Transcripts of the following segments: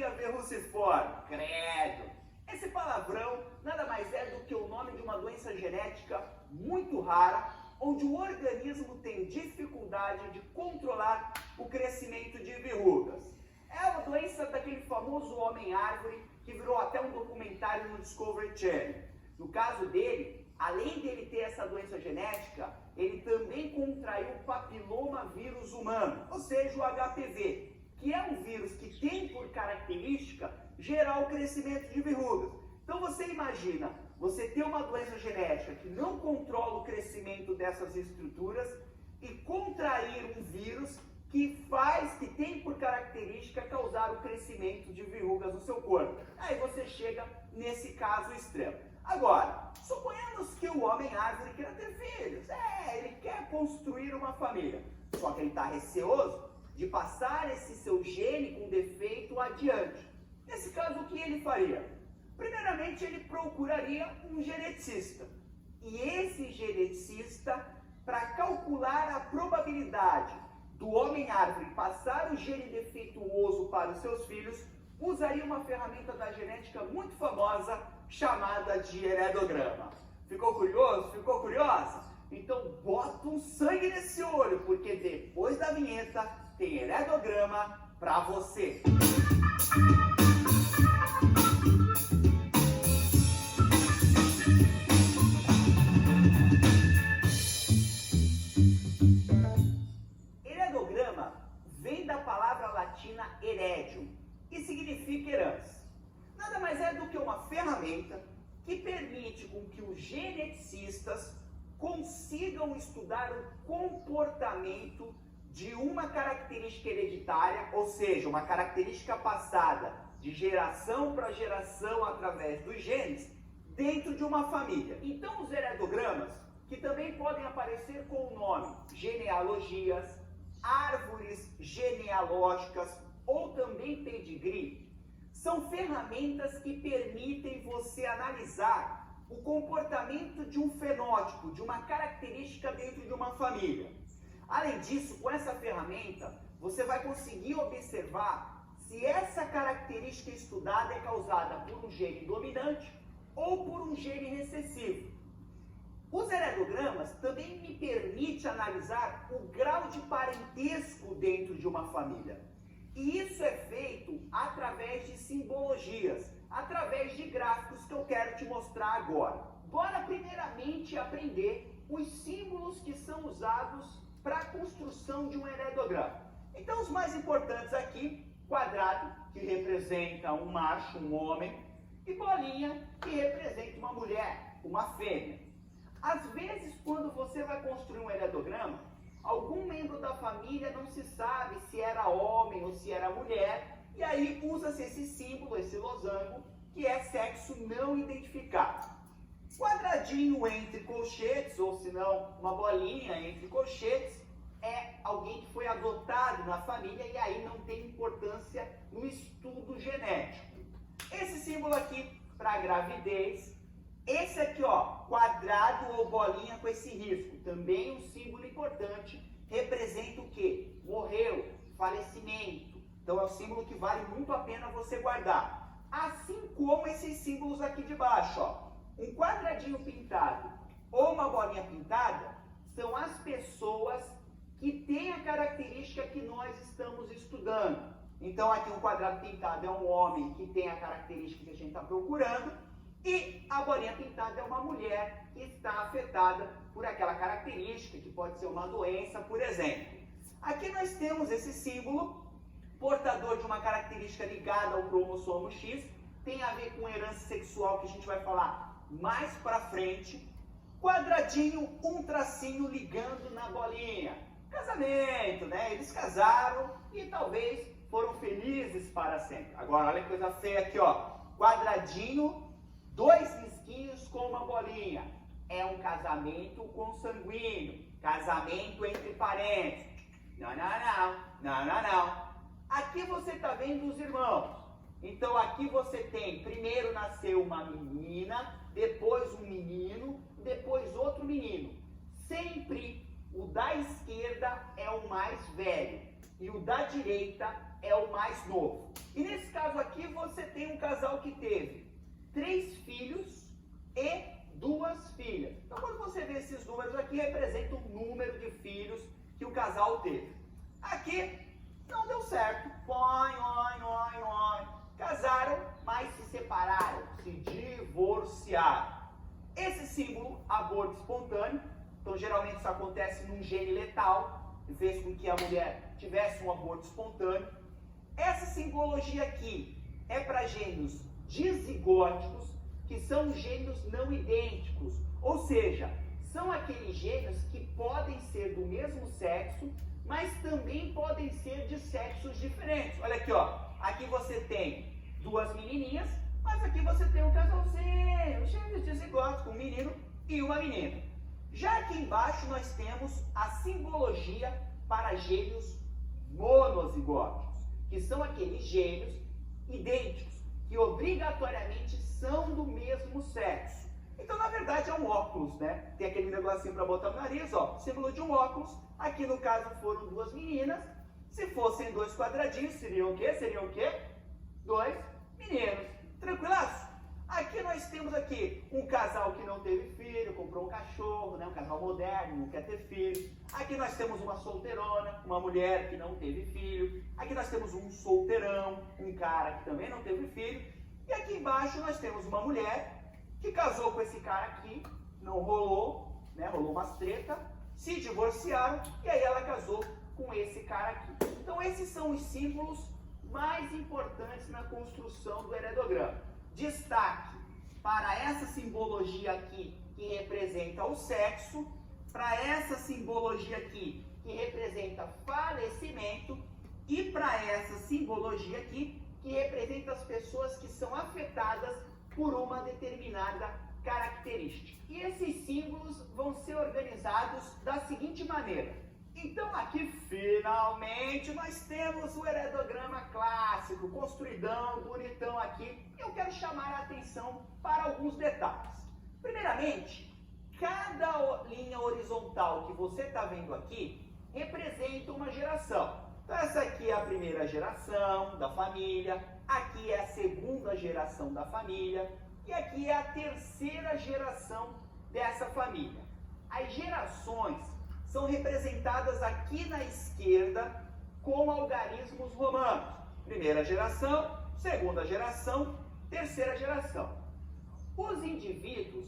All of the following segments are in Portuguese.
anemia verruciforme, credo! Esse palavrão nada mais é do que o nome de uma doença genética muito rara, onde o organismo tem dificuldade de controlar o crescimento de verrugas. É a doença daquele famoso homem-árvore que virou até um documentário no Discovery Channel. No caso dele, além de ele ter essa doença genética, ele também contraiu o papiloma vírus humano, ou seja, o HPV, que é um vírus que tem por característica gerar o crescimento de verrugas. Então você imagina, você ter uma doença genética que não controla o crescimento dessas estruturas e contrair um vírus que tem por característica causar o crescimento de verrugas no seu corpo. Aí você chega nesse caso extremo. Agora, suponhamos que o homem-árvore queira ter filhos. Ele quer construir uma família. Só que ele está receoso de passar esse seu gene com defeito adiante. Nesse caso, o que ele faria? Primeiramente, ele procuraria um geneticista. E esse geneticista, para calcular a probabilidade do homem-árvore passar o gene defeituoso para os seus filhos, usaria uma ferramenta da genética muito famosa chamada de heredograma. Ficou curioso? Ficou curiosa? Então bota um sangue nesse olho, porque depois da vinheta tem heredograma para você. Heredograma vem da palavra latina heredium, que significa herança. Nada mais é do que uma ferramenta que permite com que os geneticistas consigam estudar o comportamento de uma característica hereditária, ou seja, uma característica passada de geração para geração através dos genes, dentro de uma família. Então os heredogramas, que também podem aparecer com o nome genealogias, árvores genealógicas ou também pedigree, são ferramentas que permitem você analisar o comportamento de um fenótipo, de uma característica dentro de uma família. Além disso, com essa ferramenta, você vai conseguir observar se essa característica estudada é causada por um gene dominante ou por um gene recessivo. Os heredogramas também me permitem analisar o grau de parentesco dentro de uma família. E isso é feito através de simbologias, através de gráficos que eu quero te mostrar agora. Bora primeiramente aprender os símbolos que são usados para a construção de um heredograma. Então os mais importantes aqui, quadrado, que representa um macho, um homem, e bolinha, que representa uma mulher, uma fêmea. Às vezes, quando você vai construir um heredograma, algum membro da família não se sabe se era homem ou se era mulher, e aí usa-se esse símbolo, esse losango, que é sexo não identificado. Quadradinho entre colchetes, ou se não, uma bolinha entre colchetes, é alguém que foi adotado na família e aí não tem importância no estudo genético. Esse símbolo aqui, para gravidez. Esse aqui, ó, quadrado ou bolinha com esse risco, também um símbolo importante, representa o quê? Morreu, falecimento. Então é um símbolo que vale muito a pena você guardar. Assim como esses símbolos aqui de baixo, ó. Um quadradinho pintado ou uma bolinha pintada são as pessoas que têm a característica que nós estamos estudando. Então aqui um quadrado pintado é um homem que tem a característica que a gente está procurando. E a bolinha pintada é uma mulher que está afetada por aquela característica, que pode ser uma doença, por exemplo. Aqui nós temos esse símbolo, portador de uma característica ligada ao cromossomo X, tem a ver com herança sexual, que a gente vai falar mais pra frente. Quadradinho, um tracinho ligando na bolinha. Casamento, né? Eles casaram e talvez foram felizes para sempre. Agora, olha que coisa feia aqui, ó. Quadradinho, dois risquinhos com uma bolinha. É um casamento consanguíneo. Casamento entre parentes. Não, não, não. Não, não, não. Aqui você está vendo os irmãos. Então aqui você tem, primeiro nasceu uma menina, depois um menino, depois outro menino. Sempre o da esquerda é o mais velho e o da direita é o mais novo. E nesse caso aqui casal que teve 3 filhos e 2 filhas. Então, quando você vê esses números aqui, representa o número de filhos que o casal teve. Aqui, não deu certo. Casaram, mas se separaram, se divorciaram. Esse símbolo, aborto espontâneo, então geralmente isso acontece num gene letal, que fez com que a mulher tivesse um aborto espontâneo. Essa simbologia aqui é para gêmeos dizigóticos, que são gêmeos não idênticos, ou seja, são aqueles gêmeos que podem ser do mesmo sexo, mas também podem ser de sexos diferentes. Olha aqui, ó. Aqui você tem 2 menininhas, mas aqui você tem um casalzinho, gêmeos dizigóticos, um menino e uma menina. Já aqui embaixo nós temos a simbologia para gêmeos monozigóticos, que são aqueles gêmeos idênticos, que obrigatoriamente são do mesmo sexo. Então, na verdade, é um óculos, né? Tem aquele negocinho para botar no nariz, ó, símbolo de um óculos. Aqui, no caso, foram 2 meninas. Se fossem 2 quadradinhos, seriam o quê? Seriam o quê? 2 meninos. Tranquilaço? Aqui nós temos aqui um casal que não teve filho, comprou um cachorro, né? Um casal moderno, não quer ter filho. Aqui nós temos uma solteirona, uma mulher que não teve filho. Aqui nós temos um solteirão, um cara que também não teve filho. E aqui embaixo nós temos uma mulher que casou com esse cara aqui, não rolou, né? Rolou umas treta, se divorciaram e aí ela casou com esse cara aqui. Então esses são os símbolos mais importantes na construção do heredograma. Destaque para essa simbologia aqui que representa o sexo, para essa simbologia aqui que representa falecimento e para essa simbologia aqui que representa as pessoas que são afetadas por uma determinada característica. E esses símbolos vão ser organizados da seguinte maneira. Então aqui finalmente nós temos o heredograma clássico, construidão, bonitão aqui. Eu quero chamar a atenção para alguns detalhes. Primeiramente, cada linha horizontal que você está vendo aqui representa uma geração. Então essa aqui é a primeira geração da família, aqui é a segunda geração da família e aqui é a terceira geração dessa família. As gerações são representadas aqui na esquerda com algarismos romanos. Primeira geração, segunda geração, terceira geração. Os indivíduos,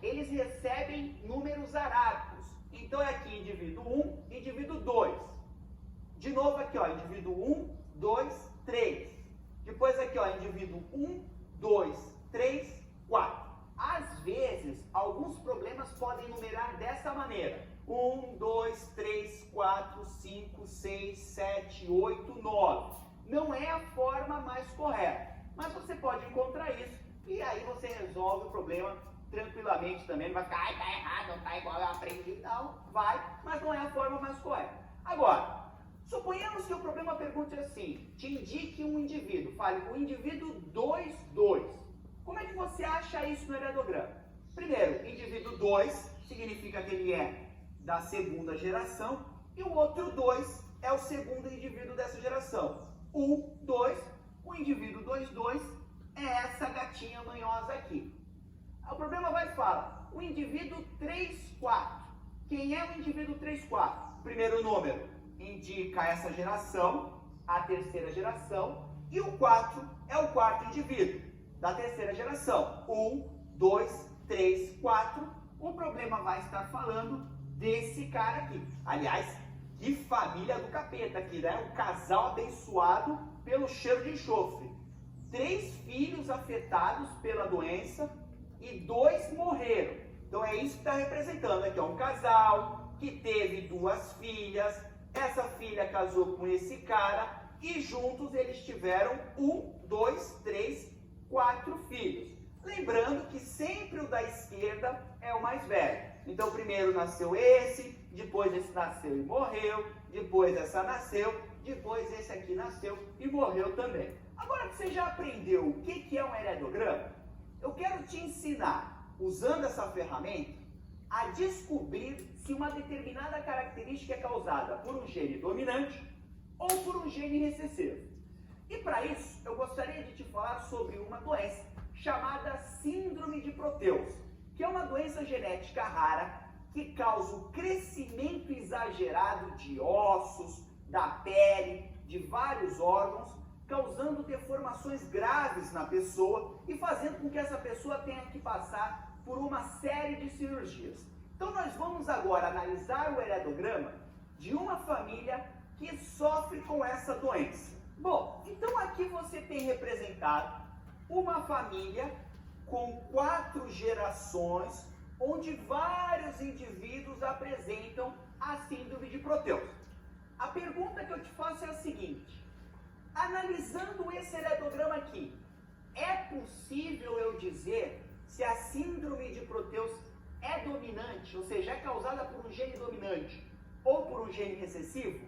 eles recebem números arábicos. Então é aqui indivíduo 1, indivíduo 2. De novo aqui, ó, indivíduo 1, 2, 3. Depois aqui, ó, indivíduo 1, 2, 3, 4. Às vezes, alguns problemas podem numerar dessa maneira. 1, 2, 3, 4, 5, 6, 7, 8, 9. Não é a forma mais correta, mas você pode encontrar isso e aí você resolve o problema tranquilamente também. Não vai ficar, ai, tá errado, não tá igual eu aprendi. Não, vai, mas não é a forma mais correta. Agora, suponhamos que o problema pergunte assim, te indique um indivíduo, fale o indivíduo 2, 2. Como é que você acha isso no heredograma? Primeiro, indivíduo 2 significa que ele é da segunda geração e o outro 2 é o segundo indivíduo dessa geração. 1, 2, o indivíduo 2, 2 é essa gatinha manhosa aqui. O problema vai falar, o indivíduo 3, 4. Quem é o indivíduo 3, 4? Primeiro número indica essa geração, a terceira geração, e o 4 é o quarto indivíduo da terceira geração. 1, 2, 3, 4. O problema vai estar falando desse cara aqui. Aliás, que família do capeta aqui, né? Um casal abençoado pelo cheiro de enxofre. 3 filhos afetados pela doença e 2 morreram. Então é isso que está representando aqui, ó, um casal que teve 2 filhas. Essa filha casou com esse cara e juntos eles tiveram 1, 2, 3, 4 filhos. Lembrando que sempre o da esquerda é o mais velho. Então primeiro nasceu esse, depois esse nasceu e morreu, depois essa nasceu, depois esse aqui nasceu e morreu também. Agora que você já aprendeu o que é um heredograma, eu quero te ensinar, usando essa ferramenta, a descobrir se uma determinada característica é causada por um gene dominante ou por um gene recessivo. E para isso, eu gostaria de te falar sobre uma doença chamada Síndrome de Proteus, que é uma doença genética rara que causa o crescimento exagerado de ossos, da pele, de vários órgãos, causando deformações graves na pessoa e fazendo com que essa pessoa tenha que passar por uma série de cirurgias. Então nós vamos agora analisar o heredograma de uma família que sofre com essa doença. Bom, então aqui você tem representado uma família com 4 gerações, onde vários indivíduos apresentam a síndrome de Proteus. A pergunta que eu te faço é a seguinte: analisando esse heredograma aqui, é possível eu dizer se a síndrome de Proteus é dominante, ou seja, é causada por um gene dominante ou por um gene recessivo?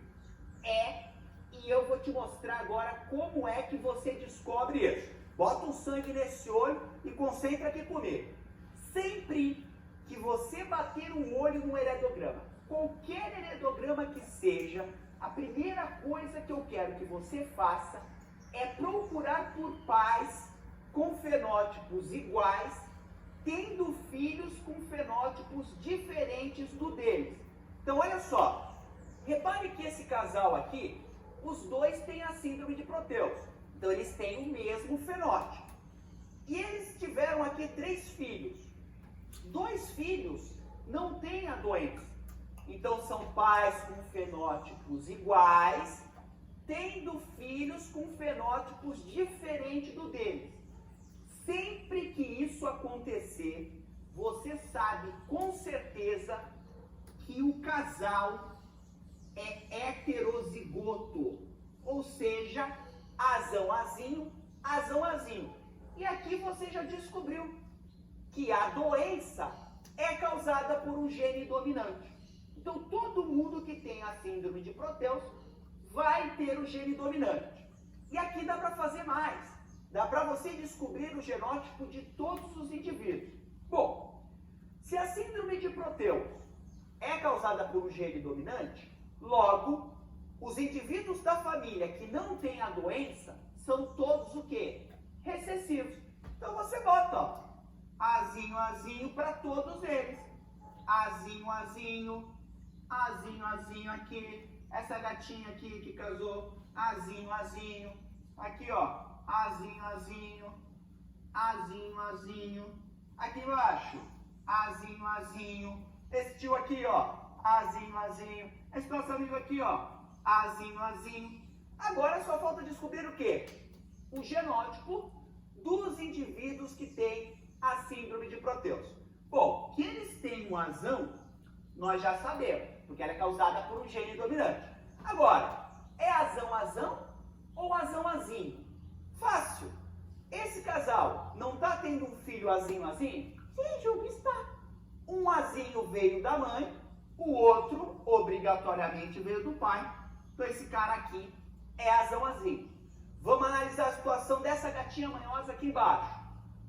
É, e eu vou te mostrar agora como é que você descobre isso. Bota um sangue nesse olho e concentra aqui comigo. Sempre que você bater um olho no heredograma, qualquer heredograma que seja, a primeira coisa que eu quero que você faça é procurar por pais com fenótipos iguais, tendo filhos com fenótipos diferentes do deles. Então olha só, repare que esse casal aqui, os dois têm a síndrome de Proteus. Então eles têm o mesmo fenótipo. E eles tiveram aqui 3 filhos. 2 filhos não têm a doença. Então são pais com fenótipos iguais, tendo filhos com fenótipos diferentes do deles. Sempre que isso acontecer, você sabe com certeza que o casal é heterozigoto, ou seja, azão azinho, azão azinho. E aqui você já descobriu que a doença é causada por um gene dominante. Então todo mundo que tem a síndrome de Proteus vai ter o gene dominante. E aqui dá para fazer mais. Dá para você descobrir o genótipo de todos os indivíduos. Bom, se a síndrome de Proteus é causada por um gene dominante, logo, os indivíduos da família que não têm a doença são todos o quê? Recessivos. Então você bota, ó, azinho, azinho para todos eles. Azinho, azinho, azinho, azinho aqui. Essa gatinha aqui que casou, azinho, azinho. Aqui, ó, azinho, azinho, azinho, azinho. Aqui embaixo, azinho, azinho. Esse tio aqui, ó, azinho, azinho. Esse nosso amigo aqui, ó, azinho, azinho. Agora só falta descobrir o quê? O genótipo dos indivíduos que têm a síndrome de Proteus. Bom, que eles têm um azão, nós já sabemos, porque ela é causada por um gene dominante. Agora, é azão-azão ou azão-azinho? Fácil. Esse casal não está tendo um filho azinho-azinho? Sim, Ju, está. Um azinho veio da mãe, o outro, obrigatoriamente, veio do pai. Então, esse cara aqui é azão-azinho. Vamos analisar a situação dessa gatinha manhosa aqui embaixo.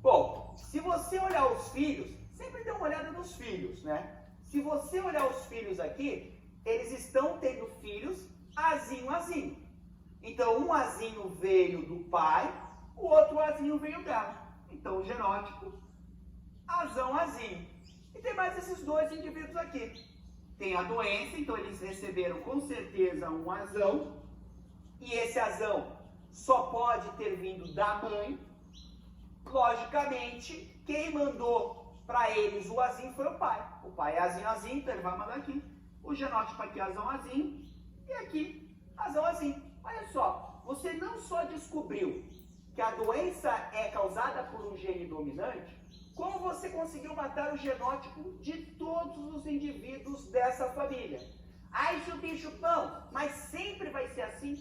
Bom, se você olhar os filhos, sempre dê uma olhada nos filhos, né? Se você olhar os filhos aqui, eles estão tendo filhos azinho-azinho. Então, um azinho veio do pai, o outro azinho veio dela. Então, o genótipo, azão-azinho. E tem mais esses 2 indivíduos aqui. Tem a doença, então eles receberam com certeza um azão. E esse azão só pode ter vindo da mãe. Logicamente, quem mandou para eles o azinho foi o pai. O pai é azinho-azinho, então ele vai mandar aqui. O genótipo aqui é azão-azinho. E aqui, azão-azinho. Olha só, você não só descobriu que a doença é causada por um gene dominante, como você conseguiu matar o genótipo de todos os indivíduos dessa família. Ai, Chupim-Chupão, mas sempre vai ser assim?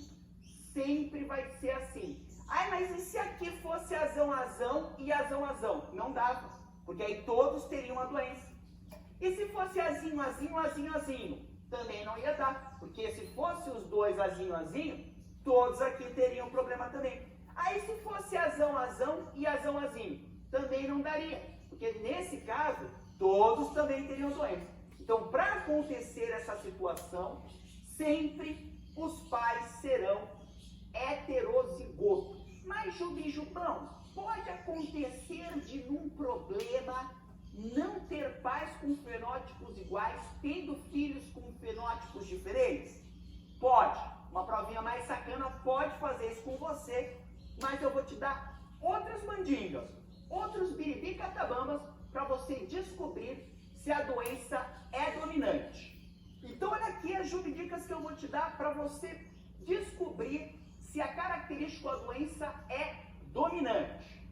Sempre vai ser assim. Ai, mas e se aqui fosse azão-azão e azão-azão? Não dava, porque aí todos teriam a doença. E se fosse azinho-azinho, azinho-azinho? Também não ia dar, porque se fosse os 2 azinho-azinho, todos aqui teriam problema também. Aí se fosse azão-azão e azão-azinho? Também não daria, porque nesse caso, todos também teriam doença. Então, para acontecer essa situação, sempre os pais serão heterozigotos. Mas, Jubão, pode acontecer de num problema não ter pais com fenótipos iguais, tendo filhos com fenótipos diferentes? Pode. Uma provinha mais sacana pode fazer isso com você, mas eu vou te dar outras mandingas, outros biribicatabambas para você descobrir se a doença é dominante. Então, olha aqui as dicas que eu vou te dar para você descobrir se a característica da doença é dominante.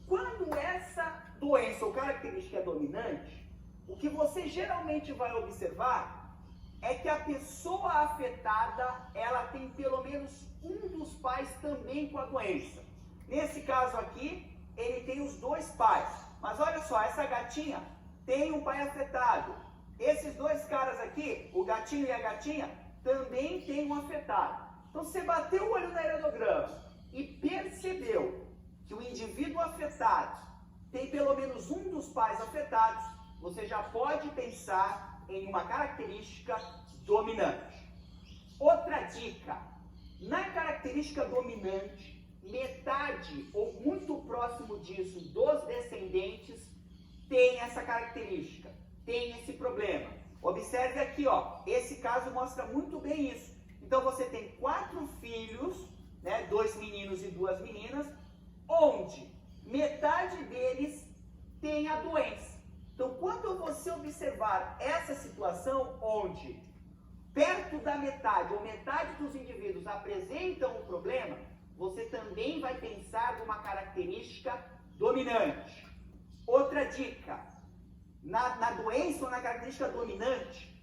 Quando essa doença ou característica é dominante, o que você geralmente vai observar é que a pessoa afetada, ela tem pelo menos um dos pais também com a doença. Nesse caso aqui, ele tem os dois pais. Mas olha só, essa gatinha tem um pai afetado. Esses dois caras aqui, o gatinho e a gatinha, também tem um afetado. Então, você bateu o olho no aerodograma e percebeu que o indivíduo afetado tem pelo menos um dos pais afetados, você já pode pensar em uma característica dominante. Outra dica, na característica dominante, metade ou muito próximo disso dos descendentes tem essa característica, tem esse problema. Observe aqui, ó, esse caso mostra muito bem isso. Então você tem 4 filhos, né, 2 meninos e 2 meninas, onde metade deles tem a doença. Então, quando você observar essa situação onde perto da metade ou metade dos indivíduos apresentam um problema, você também vai pensar numa característica dominante. Outra dica, na doença ou na característica dominante,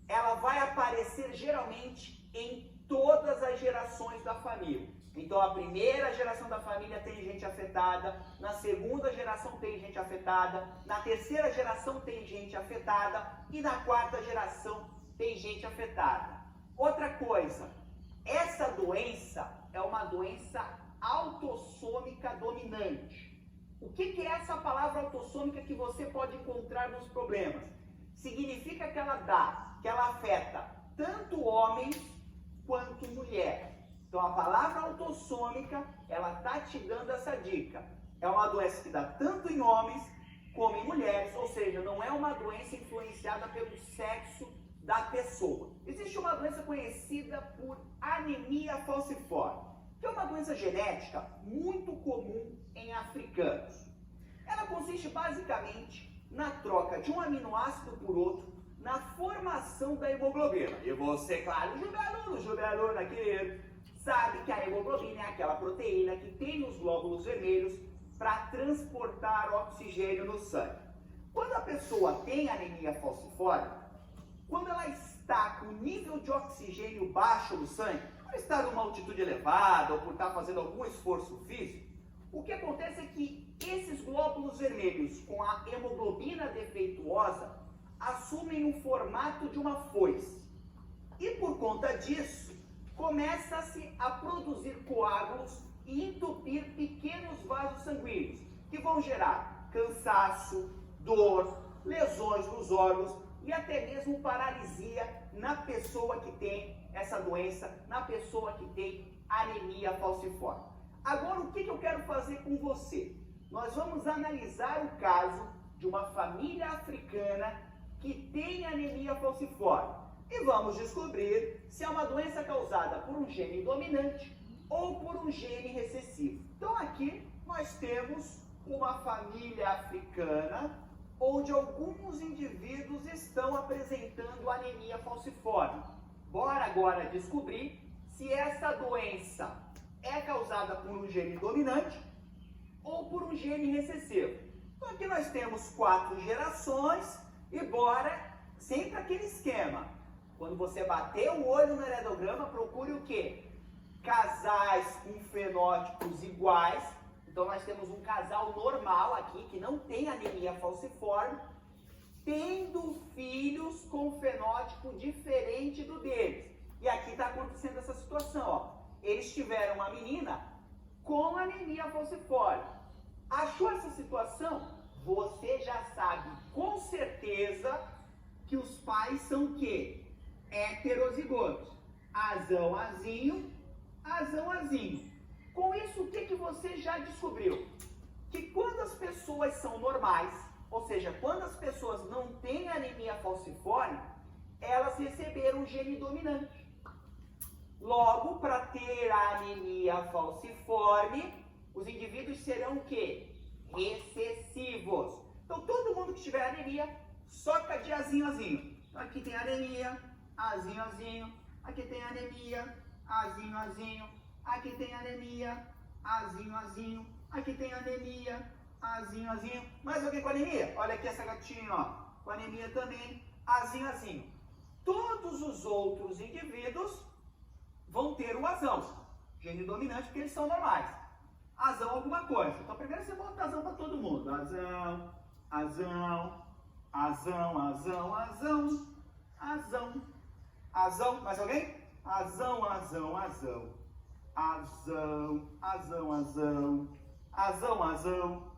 ela vai aparecer geralmente em todas as gerações da família. Então, a primeira geração da família tem gente afetada, na segunda geração tem gente afetada, na terceira geração tem gente afetada e na quarta geração tem gente afetada. Outra coisa, essa doença é uma doença autossômica dominante. O que é essa palavra autossômica que você pode encontrar nos problemas? Significa que ela afeta tanto homens quanto mulher. Então, a palavra autossômica, ela está te dando essa dica. É uma doença que dá tanto em homens como em mulheres, ou seja, não é uma doença influenciada pelo sexo da pessoa. Existe uma doença conhecida por anemia falciforme, que é uma doença genética muito comum em africanos. Ela consiste basicamente na troca de um aminoácido por outro, na formação da hemoglobina. E você, claro, Juliano, querido, sabe que a hemoglobina é aquela proteína que tem os glóbulos vermelhos para transportar oxigênio no sangue. Quando a pessoa tem anemia falciforme, quando ela está com nível de oxigênio baixo no sangue, por estar numa altitude elevada ou por estar fazendo algum esforço físico, o que acontece é que esses glóbulos vermelhos com a hemoglobina defeituosa assumem o formato de uma foice. E por conta disso, começa-se a produzir coágulos e entupir pequenos vasos sanguíneos, que vão gerar cansaço, dor, lesões nos órgãos e até mesmo paralisia na pessoa que tem essa doença, na pessoa que tem anemia falciforme. Agora, o que eu quero fazer com você? Nós vamos analisar o caso de uma família africana que tem anemia falciforme. E vamos descobrir se é uma doença causada por um gene dominante ou por um gene recessivo. Então aqui nós temos uma família africana onde alguns indivíduos estão apresentando anemia falciforme. Bora agora descobrir se essa doença é causada por um gene dominante ou por um gene recessivo. Então aqui nós temos 4 gerações e bora sempre aquele esquema. Quando você bater o olho no heredograma, procure o quê? Casais com fenótipos iguais. Então, nós temos um casal normal aqui, que não tem anemia falciforme, tendo filhos com fenótipo diferente do deles. E aqui está acontecendo essa situação, ó. Eles tiveram uma menina com anemia falciforme. Achou essa situação? Você já sabe com certeza que os pais são o quê? Heterozigotos. Azão, azinho, azão, azinho. Com isso, o que você já descobriu? Que quando as pessoas são normais, ou seja, quando as pessoas não têm anemia falciforme, elas receberam o gene dominante. Logo, para ter a anemia falciforme, os indivíduos serão o quê? Recessivos. Então, todo mundo que tiver anemia, soca de azinho, azinho. Então, aqui tem anemia, azinho, azinho. Aqui tem anemia, azinho, azinho. Aqui tem anemia, azinho, azinho. Aqui tem anemia, azinho, azinho. Mais alguém com anemia? Olha aqui essa gatinha, ó. Com anemia também, azinho, azinho. Todos os outros indivíduos vão ter o azão. Gene dominante, porque eles são normais. Azão alguma coisa. Então, primeiro você bota azão para todo mundo. Azão, azão, azão, azão, azão, azão. Azão, mais alguém? Azão, azão, azão. Azão, azão, azão. Azão, azão.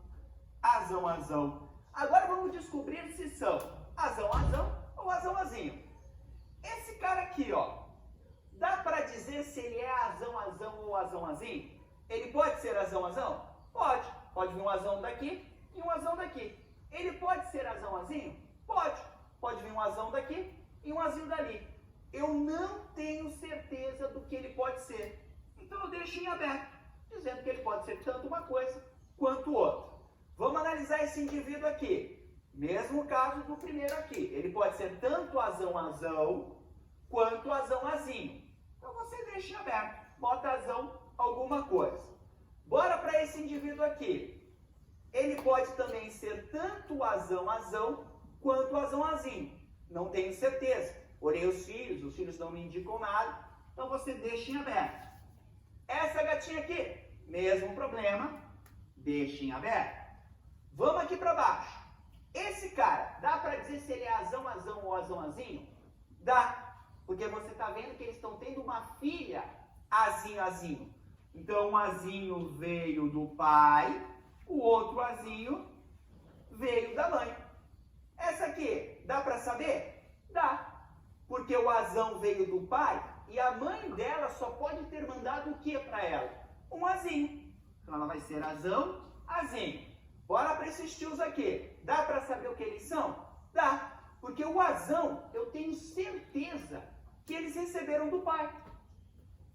Azão, azão. Agora vamos descobrir se são azão, azão ou azão, azinho. Esse cara aqui, ó. Dá para dizer se ele é azão, azão ou azão, azinho? Ele pode ser azão, azão? Pode. Pode vir um azão daqui e um azão daqui. Ele pode ser azão, azinho? Pode. Pode vir um azão daqui e um azinho dali. Eu não tenho certeza do que ele pode ser. Então eu deixo em aberto, dizendo que ele pode ser tanto uma coisa quanto outra. Vamos analisar esse indivíduo aqui. Mesmo caso do primeiro aqui. Ele pode ser tanto azão, azão, quanto azão, azinho. Então você deixa em aberto. Bota azão, alguma coisa. Bora para esse indivíduo aqui. Ele pode também ser tanto azão, azão, quanto azão, azinho. Não tenho certeza. Orei os filhos não me indicam nada. Então você deixa em aberto. Essa gatinha aqui, mesmo problema, deixa em aberto. Vamos aqui para baixo. Esse cara, dá para dizer se ele é azão, azão ou azão, azinho? Dá, porque você está vendo que eles estão tendo uma filha azinho, azinho. Então, um azinho veio do pai, o outro azinho veio da mãe. Essa aqui, dá para saber? Dá, porque o azão veio do pai e a mãe dela só pode ter mandado o que para ela? Um azinho. Então, ela vai ser azão, azinho. Bora para esses tios aqui. Dá para saber o que eles são? Dá, porque o azão, eu tenho certeza que eles receberam do pai.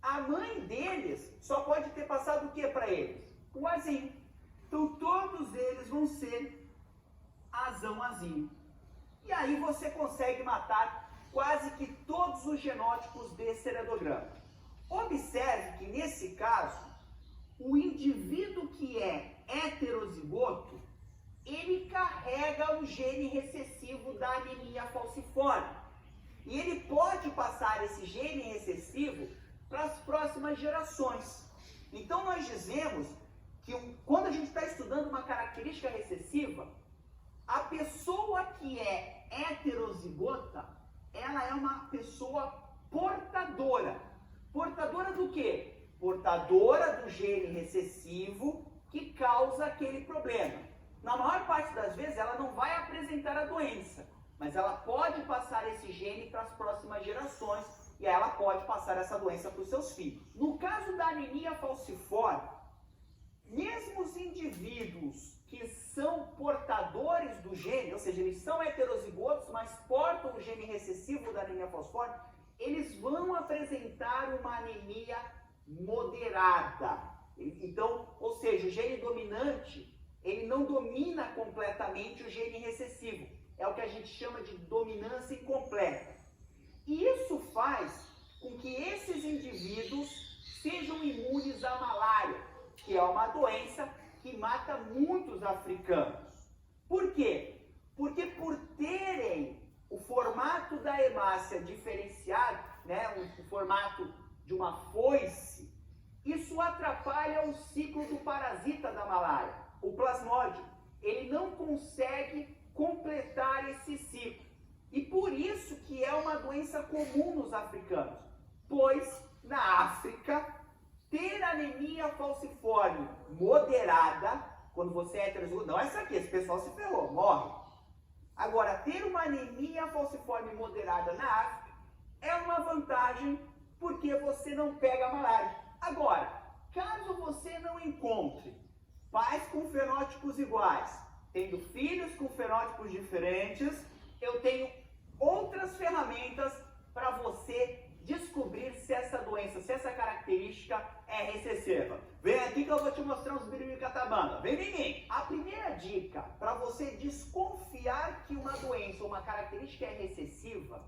A mãe deles só pode ter passado o que para eles? O azinho. Então, todos eles vão ser azão, azinho. E aí você consegue matar quase que todos os genótipos desse heredograma. Observe que, nesse caso, o indivíduo que é heterozigoto, ele carrega o gene recessivo da anemia falciforme. E ele pode passar esse gene recessivo para as próximas gerações. Então, nós dizemos que quando a gente está estudando uma característica recessiva, a pessoa que é heterozigota, ela é uma pessoa portadora. Portadora do quê? Portadora do gene recessivo que causa aquele problema. Na maior parte das vezes, ela não vai apresentar a doença, mas ela pode passar esse gene para as próximas gerações e ela pode passar essa doença para os seus filhos. No caso da anemia falciforme, mesmo os indivíduos que são portadores do gene, ou seja, eles são heterozigotos, mas portam o gene recessivo da anemia falciforme, eles vão apresentar uma anemia moderada. Então, ou seja, o gene dominante, ele não domina completamente o gene recessivo. É o que a gente chama de dominância incompleta. E isso faz com que esses indivíduos sejam imunes à malária, que é uma doença que mata muitos africanos. Por quê? Porque por terem o formato da hemácia diferenciado, né, o formato de uma foice, isso atrapalha o ciclo do parasita da malária, o plasmódio. Ele não consegue completar esse ciclo. E por isso que é uma doença comum nos africanos, pois na África, ter anemia falciforme moderada, quando você é heterozigoto, não essa aqui, esse pessoal se ferrou, morre. Agora, ter uma anemia falciforme moderada na África é uma vantagem porque você não pega a malária. Agora, caso você não encontre pais com fenótipos iguais, tendo filhos com fenótipos diferentes, eu tenho outras ferramentas para você descobrir se essa doença, se essa característica é recessiva. Vem aqui que eu vou te mostrar uns birimicatabanga. Vem em mim! A primeira dica para você desconfiar que uma doença ou uma característica é recessiva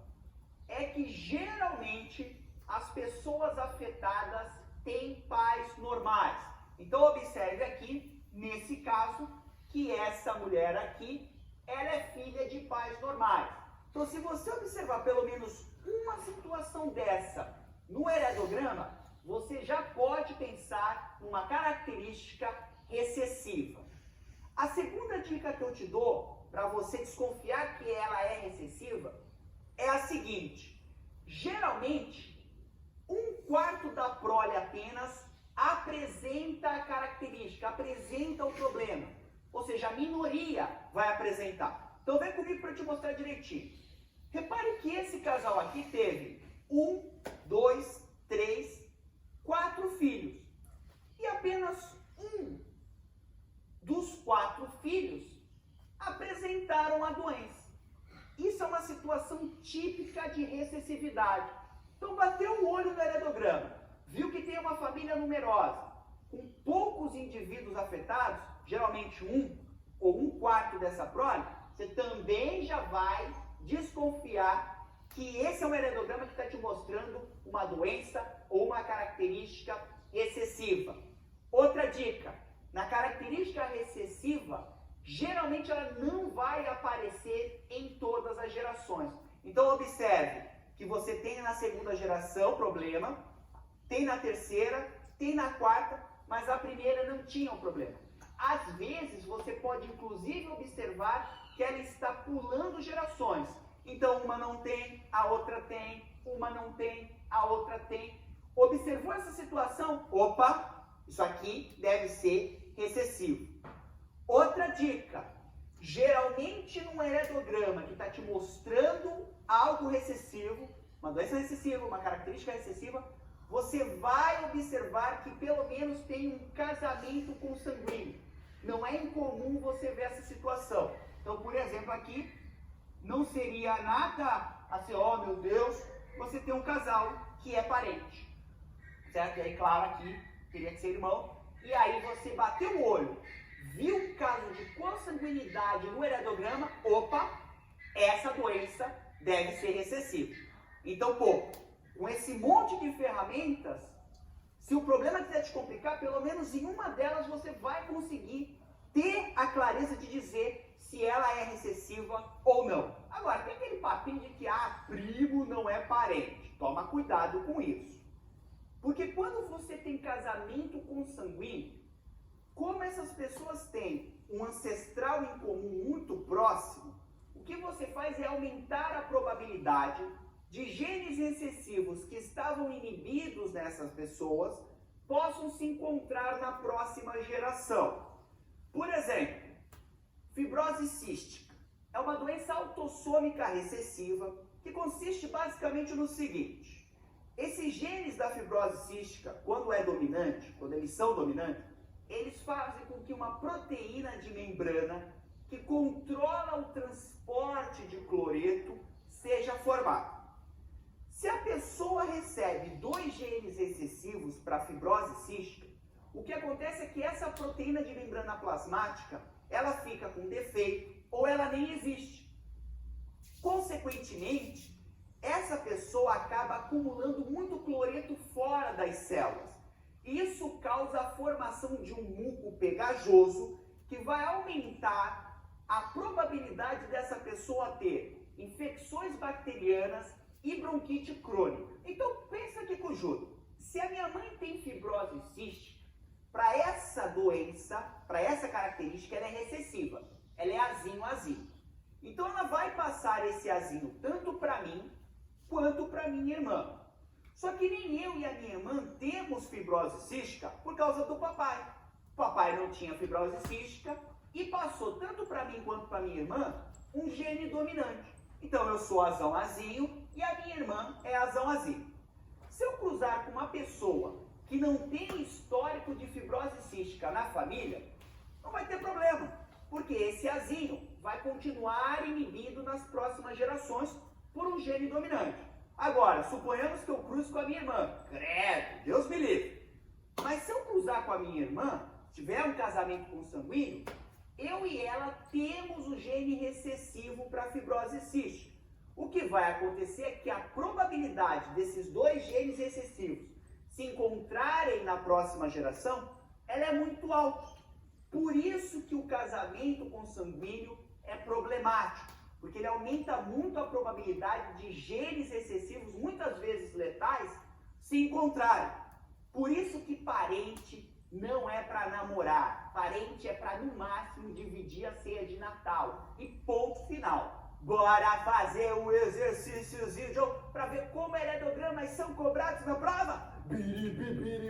é que geralmente as pessoas afetadas têm pais normais. Então observe aqui, nesse caso, que essa mulher aqui, ela é filha de pais normais. Então se você observar pelo menos uma situação dessa no heredograma, você já pode pensar numa característica recessiva. A segunda dica que eu te dou, para você desconfiar que ela é recessiva, é a seguinte: geralmente, 1/4 da prole apenas apresenta a característica, apresenta o problema. Ou seja, a minoria vai apresentar. Então vem comigo para eu te mostrar direitinho. Repare que esse casal aqui teve 1, 2, 3, 4 filhos. E apenas um dos 4 filhos apresentaram a doença. Isso é uma situação típica de recessividade. Então bateu o olho no heredograma, viu que tem uma família numerosa, com poucos indivíduos afetados, geralmente 1 ou 1/4 dessa prole, você também já vai desconfiar que esse é um heredograma que está te mostrando uma doença ou uma característica recessiva. Outra dica, na característica recessiva, geralmente ela não vai aparecer em todas as gerações. Então observe que você tem na segunda geração problema, tem na terceira, tem na quarta, mas a primeira não tinha um problema. Às vezes você pode inclusive observar que ela está pulando gerações. Então uma não tem, a outra tem, uma não tem, a outra tem. Observou essa situação? Opa, isso aqui deve ser recessivo. Outra dica, geralmente num heredograma que está te mostrando algo recessivo, uma doença recessiva, uma característica recessiva, você vai observar que pelo menos tem um casamento consanguíneo. Não é incomum você ver essa situação. Então, por exemplo, aqui, não seria nada assim, ó, meu Deus, você tem um casal que é parente. Certo? E aí, claro, aqui teria que ser irmão. E aí você bateu o olho, viu o caso de consanguinidade no heredograma, opa, essa doença deve ser recessiva. Então, pô, com esse monte de ferramentas, se o problema quiser te complicar, pelo menos em uma delas você vai conseguir ter a clareza de dizer se ela é recessiva ou não. Agora, tem aquele papinho de que, primo não é parente. Toma cuidado com isso. Porque quando você tem casamento consanguíneo, como essas pessoas têm um ancestral em comum muito próximo, o que você faz é aumentar a probabilidade de genes recessivos que estavam inibidos nessas pessoas possam se encontrar na próxima geração. Por exemplo, fibrose cística é uma doença autossômica recessiva que consiste basicamente no seguinte: esses genes da fibrose cística, quando eles são dominantes, eles fazem com que uma proteína de membrana que controla o transporte de cloreto seja formada. Se a pessoa recebe 2 genes recessivos para fibrose cística, o que acontece é que essa proteína de membrana plasmática, ela fica com defeito ou ela nem existe. Consequentemente, essa pessoa acaba acumulando muito cloreto fora das células. Isso causa a formação de um muco pegajoso que vai aumentar a probabilidade dessa pessoa ter infecções bacterianas e bronquite crônica. Então, pensa aqui comigo. Se a minha mãe tem fibrose cística, para essa doença, para essa característica, ela é recessiva. Ela é azinho. Então, ela vai passar esse azinho tanto para mim, quanto para minha irmã. Só que nem eu e a minha irmã temos fibrose cística por causa do papai. O papai não tinha fibrose cística e passou tanto para mim quanto para minha irmã um gene dominante. Então, eu sou azão-azinho e a minha irmã é azão-azinho. Se eu cruzar com uma pessoa que não tem histórico de fibrose cística na família, não vai ter problema, porque esse azinho vai continuar inibido nas próximas gerações por um gene dominante. Agora, suponhamos que eu cruze com a minha irmã. Credo, Deus me livre. Mas se eu cruzar com a minha irmã, tiver um casamento consanguíneo, eu e ela temos o gene recessivo para fibrose cística. O que vai acontecer é que a probabilidade desses dois genes recessivos se encontrarem na próxima geração, ela é muito alta. Por isso que o casamento consanguíneo é problemático, porque ele aumenta muito a probabilidade de genes recessivos, muitas vezes letais, se encontrarem. Por isso que parente não é para namorar, parente é para, no máximo, dividir a ceia de Natal. E ponto final. Bora fazer o exercíciozinho para ver como heredogramas são cobrados na prova?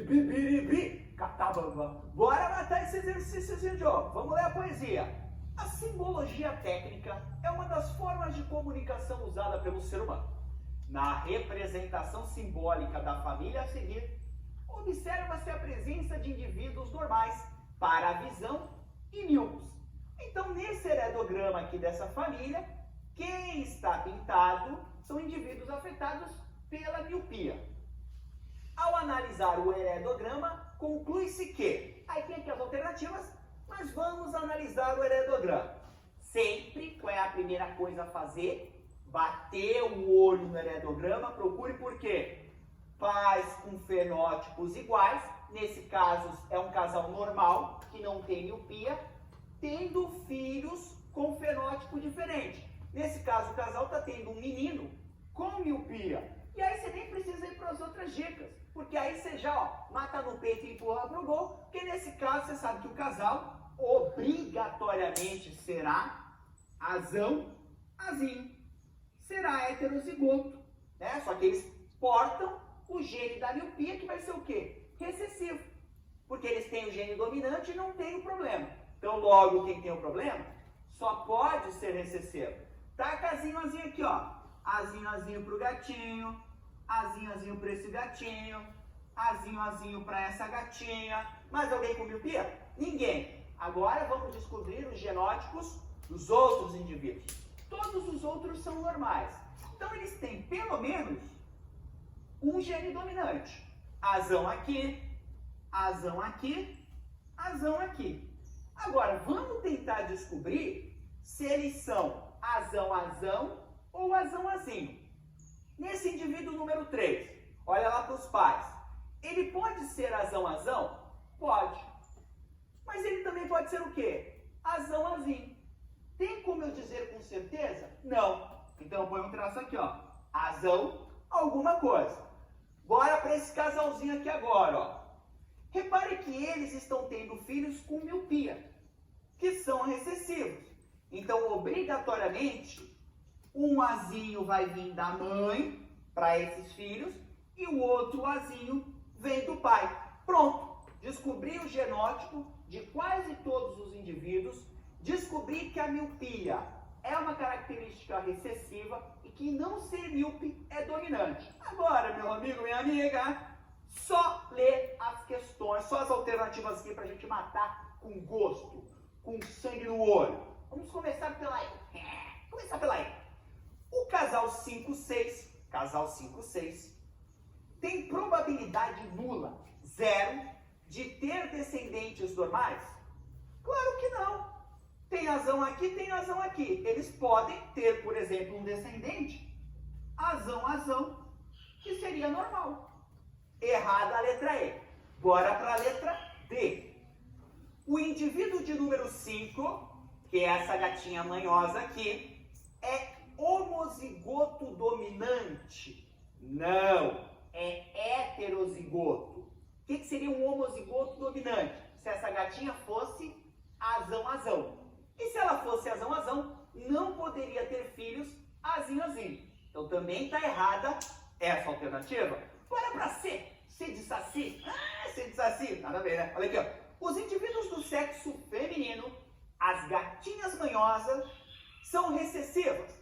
Biribi, catabamba. Bora matar esse exercíciozinho, Joe. Vamos ler a poesia. A simbologia técnica é uma das formas de comunicação usada pelo ser humano. Na representação simbólica da família a seguir, observa-se a presença de indivíduos normais para a visão e míopes. Então, nesse heredograma aqui dessa família, quem está pintado são indivíduos afetados pela miopia. Ao analisar o heredograma, conclui-se que... Aí tem aqui as alternativas, mas vamos analisar o heredograma. Sempre, qual é a primeira coisa a fazer? Bater o olho no heredograma, procure por quê? Pais com fenótipos iguais, nesse caso é um casal normal, que não tem miopia, tendo filhos com fenótipo diferente. Nesse caso, o casal está tendo um menino com miopia. E aí você nem precisa ir para as outras dicas, porque aí você já mata no peito e empurra para o gol, porque nesse caso você sabe que o casal obrigatoriamente será azinho, será heterozigoto, né? Só que eles portam o gene da miopia, que vai ser o quê? Recessivo, porque eles têm o gene dominante e não tem o problema. Então, logo, quem tem o problema só pode ser recessivo. Taca azinho aqui, ó. Azinho pro gatinho, azinho pra esse gatinho, azinho pra essa gatinha. Mais alguém com miopia? Ninguém. Agora vamos descobrir os genótipos dos outros indivíduos. Todos os outros são normais. Então eles têm pelo menos um gene dominante. Azão aqui, azão aqui, azão aqui. Agora vamos tentar descobrir se eles são azão ou azinho. Nesse indivíduo número 3, olha lá para os pais. Ele pode ser azão? Pode. Mas ele também pode ser o quê? Azinho. Tem como eu dizer com certeza? Não. Então eu ponho um traço aqui, ó. Azão, alguma coisa. Bora para esse casalzinho aqui agora, ó. Repare que eles estão tendo filhos com miopia, que são recessivos. Então, obrigatoriamente, um azinho vai vir da mãe para esses filhos e o outro azinho vem do pai. Pronto, descobri o genótipo de quase todos os indivíduos, descobri que a miopia é uma característica recessiva e que não ser míope é dominante. Agora, meu amigo, minha amiga, só ler as questões, só as alternativas aqui para a gente matar com gosto, com sangue no olho. Vamos começar pela E. O casal 5-6, tem probabilidade nula, 0, de ter descendentes normais? Claro que não. Tem azão aqui. Eles podem ter, por exemplo, um descendente, azão, que seria normal. Errada a letra E. Bora para a letra D. O indivíduo de número 5, que é essa gatinha manhosa aqui, é homozigoto dominante? Não, é heterozigoto. O que seria um homozigoto dominante? Se essa gatinha fosse azão. E se ela fosse azão, não poderia ter filhos azinho. Então também está errada essa alternativa. Bora para C. C de saci. C de saci. Nada a ver, né? Olha aqui, ó. Os indivíduos do sexo feminino, as gatinhas manhosas, são recessivas.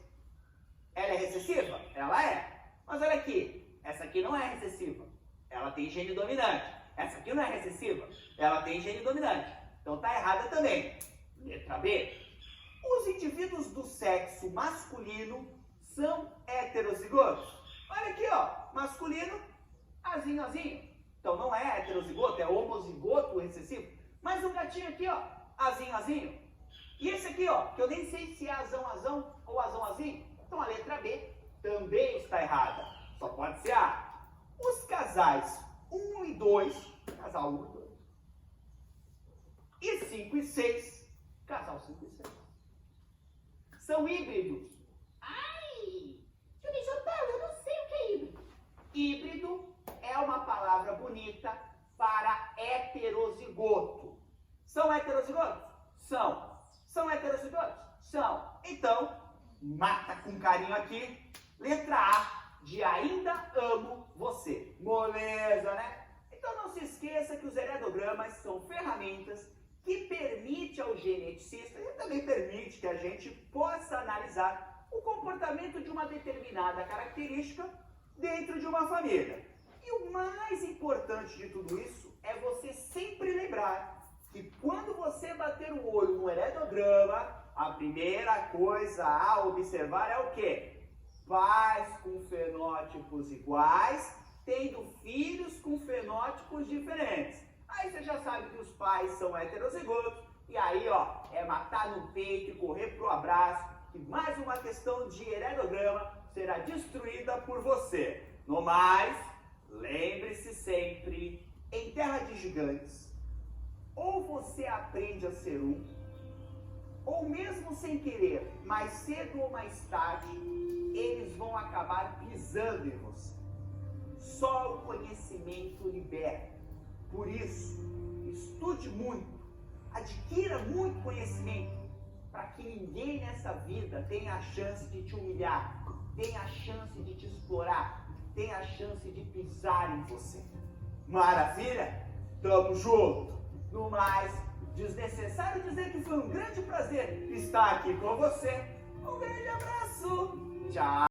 Ela é recessiva? Ela é. Mas olha aqui, essa aqui não é recessiva. Ela tem gene dominante. Essa aqui não é recessiva, ela tem gene dominante. Então tá errada também. Letra B. Os indivíduos do sexo masculino são heterozigotos. Olha aqui, ó, masculino, azinho, azinho. Então não é heterozigoto, é homozigoto recessivo. Mas o gatinho aqui, ó, azinho, azinho. E esse aqui, ó, que eu nem sei se é azão, azão ou azão, azinho. Então a letra B também está errada. Só pode ser A. Os casais 1 e 2, casal 1 e 2. E 5 e 6, casal 5 e 6. São híbridos. Ai! Tio Paulo, eu não sei o que é híbrido. Híbrido é uma palavra bonita para heterozigoto. São heterozigotos? São. São heterozigotos? São. Então, mata com carinho aqui. Letra A, de ainda amo você. Moleza, né? Então não se esqueça que os heredogramas são ferramentas que permitem ao geneticista e também permite que a gente possa analisar o comportamento de uma determinada característica dentro de uma família. E o mais importante de tudo isso é você sempre lembrar que quando você bater o olho no heredograma, a primeira coisa a observar é o quê? Pais com fenótipos iguais, tendo filhos com fenótipos diferentes. Aí você já sabe que os pais são heterozigotos, e aí, ó, é matar no peito e correr pro abraço, que mais uma questão de heredograma será destruída por você. No mais, lembre-se sempre, em terra de gigantes, ou você aprende a ser um, ou mesmo sem querer, mais cedo ou mais tarde, eles vão acabar pisando em você. Só o conhecimento liberta. Por isso, estude muito, adquira muito conhecimento, para que ninguém nessa vida tenha a chance de te humilhar, tenha a chance de te explorar, tenha a chance de pisar em você. Maravilha? Tamo junto! No mais, desnecessário dizer que foi um grande prazer estar aqui com você. Um grande abraço! Tchau!